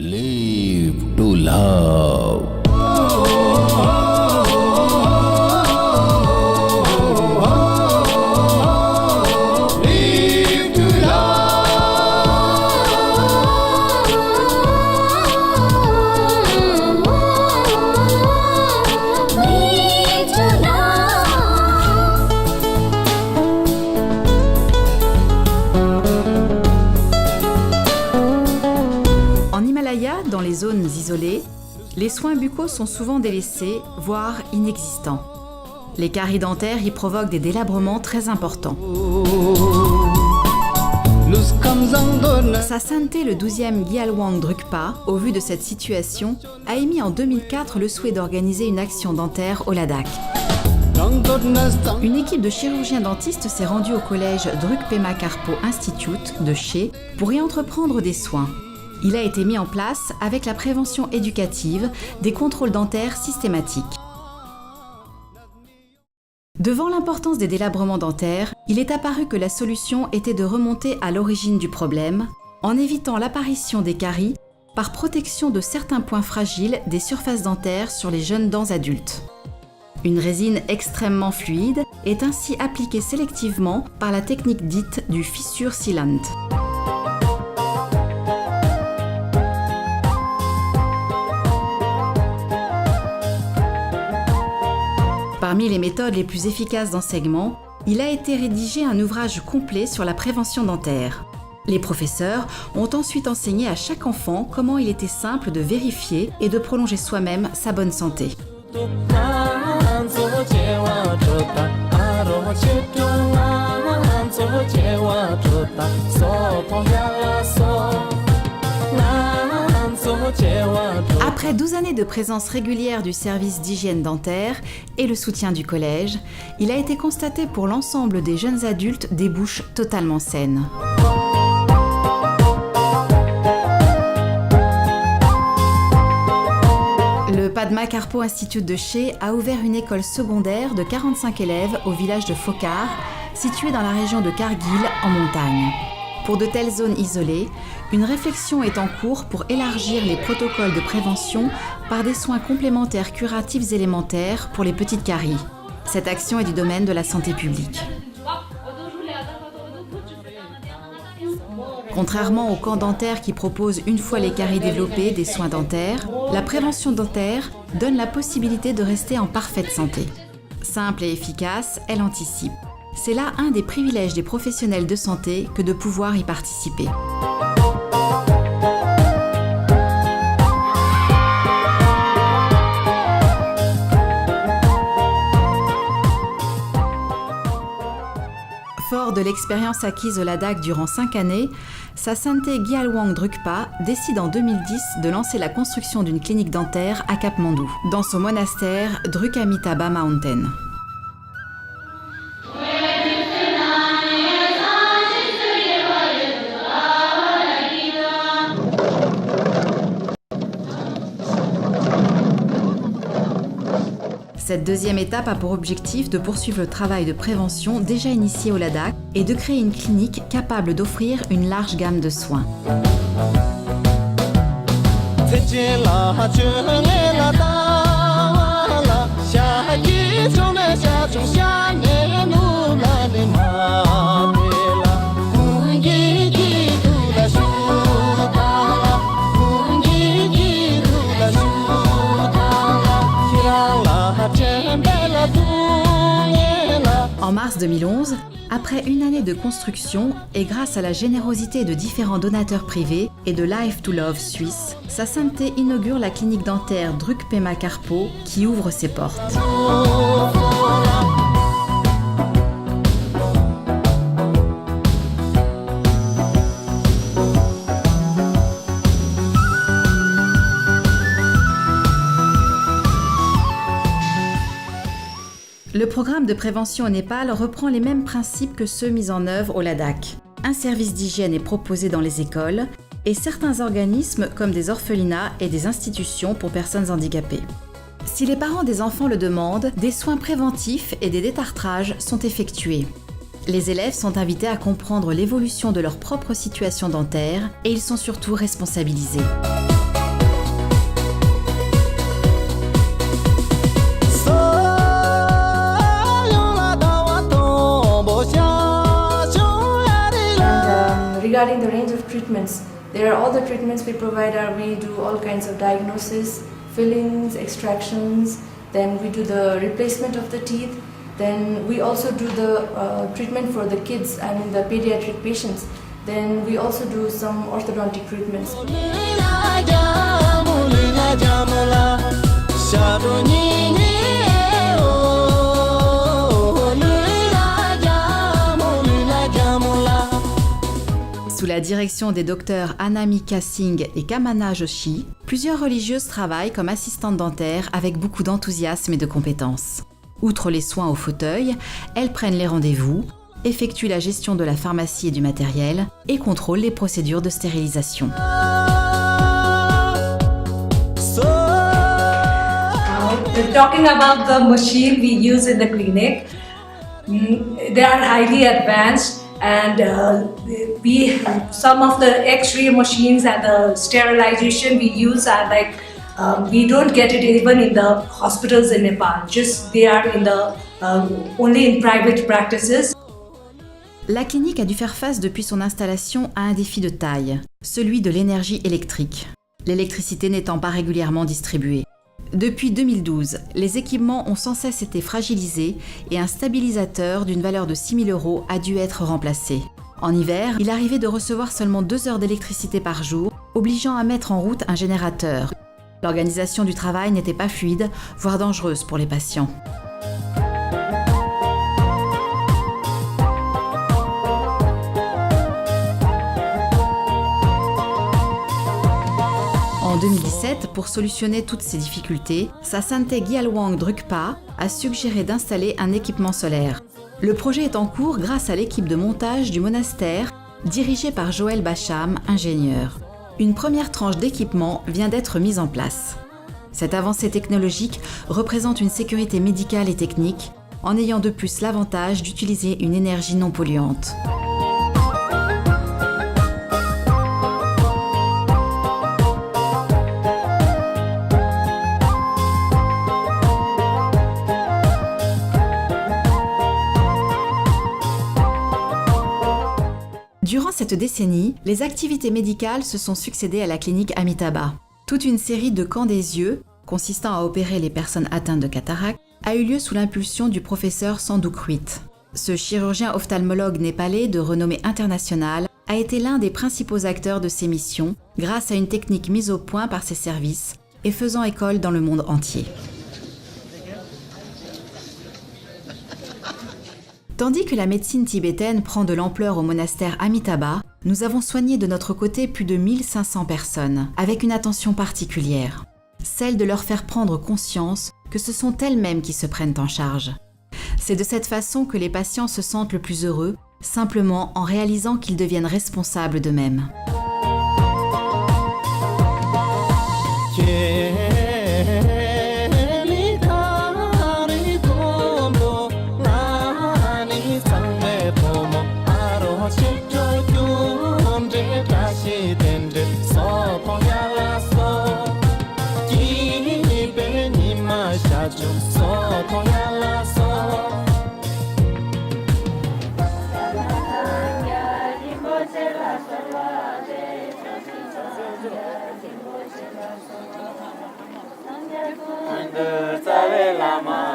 Live to love. Dans les zones isolées, les soins buccaux sont souvent délaissés, voire inexistants. Les caries dentaires y provoquent des délabrements très importants. Sa Sainteté le 12e Gyalwang Drukpa, au vu de cette situation, a émis en 2004 le souhait d'organiser une action dentaire au Ladakh. Une équipe de chirurgiens dentistes s'est rendue au collège Druk Pema Karpo Institute de Ché pour y entreprendre des soins. Il a été mis en place avec la prévention éducative des contrôles dentaires systématiques. Devant l'importance des délabrements dentaires, il est apparu que la solution était de remonter à l'origine du problème, en évitant l'apparition des caries par protection de certains points fragiles des surfaces dentaires sur les jeunes dents adultes. Une résine extrêmement fluide est ainsi appliquée sélectivement par la technique dite du fissure sealant. Parmi les méthodes les plus efficaces d'enseignement, il a été rédigé un ouvrage complet sur la prévention dentaire. Les professeurs ont ensuite enseigné à chaque enfant comment il était simple de vérifier et de prolonger soi-même sa bonne santé. Après 12 années de présence régulière du service d'hygiène dentaire et le soutien du collège, il a été constaté pour l'ensemble des jeunes adultes des bouches totalement saines. Le Padma Karpo Institute de Ché a ouvert une école secondaire de 45 élèves au village de Phokar, situé dans la région de Kargil, en montagne. Pour de telles zones isolées, une réflexion est en cours pour élargir les protocoles de prévention par des soins complémentaires curatifs élémentaires pour les petites caries. Cette action est du domaine de la santé publique. Contrairement aux camps dentaires qui proposent une fois les caries développées des soins dentaires, la prévention dentaire donne la possibilité de rester en parfaite santé. Simple et efficace, elle anticipe. C'est là un des privilèges des professionnels de santé que de pouvoir y participer. Fort de l'expérience acquise au Ladakh durant 5 années, Sa Sainteté Gyalwang Drukpa décide en 2010 de lancer la construction d'une clinique dentaire à Kathmandu, dans son monastère Druk Amitabha Mountain. Cette deuxième étape a pour objectif de poursuivre le travail de prévention déjà initié au Ladakh et de créer une clinique capable d'offrir une large gamme de soins. En mars 2011, après une année de construction et grâce à la générosité de différents donateurs privés et de Live to Love Suisse, Sa Sainteté inaugure la clinique dentaire Druk Pema Karpo qui ouvre ses portes. Le programme de prévention au Népal reprend les mêmes principes que ceux mis en œuvre au Ladakh. Un service d'hygiène est proposé dans les écoles et certains organismes comme des orphelinats et des institutions pour personnes handicapées. Si les parents des enfants le demandent, des soins préventifs et des détartrages sont effectués. Les élèves sont invités à comprendre l'évolution de leur propre situation dentaire et ils sont surtout responsabilisés. regarding the range of treatments, there are all the treatments we provide are we do all kinds of diagnosis, fillings, extractions, then we do the replacement of the teeth, then we also do the treatment for the kids, I mean the pediatric patients, then we also do some orthodontic treatments. Sous la direction des docteurs Anamika Singh et Kamana Joshi, plusieurs religieuses travaillent comme assistantes dentaires avec beaucoup d'enthousiasme et de compétences. Outre les soins au fauteuil, elles prennent les rendez-vous, effectuent la gestion de la pharmacie et du matériel et contrôlent les procédures de stérilisation. Talking about the machine we use in the clinic, they are highly advanced. And some of the X-ray machines and the sterilization we use are like we don't get it even in the hospitals in Nepal. Just they are in the only in private practices. La clinique a dû faire face depuis son installation à un défi de taille, celui de l'énergie électrique. L'électricité n'étant pas régulièrement distribuée. Depuis 2012, les équipements ont sans cesse été fragilisés et un stabilisateur d'une valeur de 6 000 € a dû être remplacé. En hiver, il arrivait de recevoir seulement 2 heures d'électricité par jour, obligeant à mettre en route un générateur. L'organisation du travail n'était pas fluide, voire dangereuse pour les patients. En 2017, pour solutionner toutes ces difficultés, sa sainteté Gyalwang Drukpa a suggéré d'installer un équipement solaire. Le projet est en cours grâce à l'équipe de montage du monastère, dirigée par Joël Bacham, ingénieur. Une première tranche d'équipement vient d'être mise en place. Cette avancée technologique représente une sécurité médicale et technique, en ayant de plus l'avantage d'utiliser une énergie non polluante. Durant cette décennie, les activités médicales se sont succédées à la clinique Amitabha. Toute une série de camps des yeux, consistant à opérer les personnes atteintes de cataracte, a eu lieu sous l'impulsion du professeur Sandukruit. Ce chirurgien ophtalmologue népalais de renommée internationale a été l'un des principaux acteurs de ces missions grâce à une technique mise au point par ses services et faisant école dans le monde entier. Tandis que la médecine tibétaine prend de l'ampleur au monastère Amitabha, nous avons soigné de notre côté plus de 1500 personnes, avec une attention particulière, celle de leur faire prendre conscience que ce sont elles-mêmes qui se prennent en charge. C'est de cette façon que les patients se sentent le plus heureux, simplement en réalisant qu'ils deviennent responsables d'eux-mêmes. Lama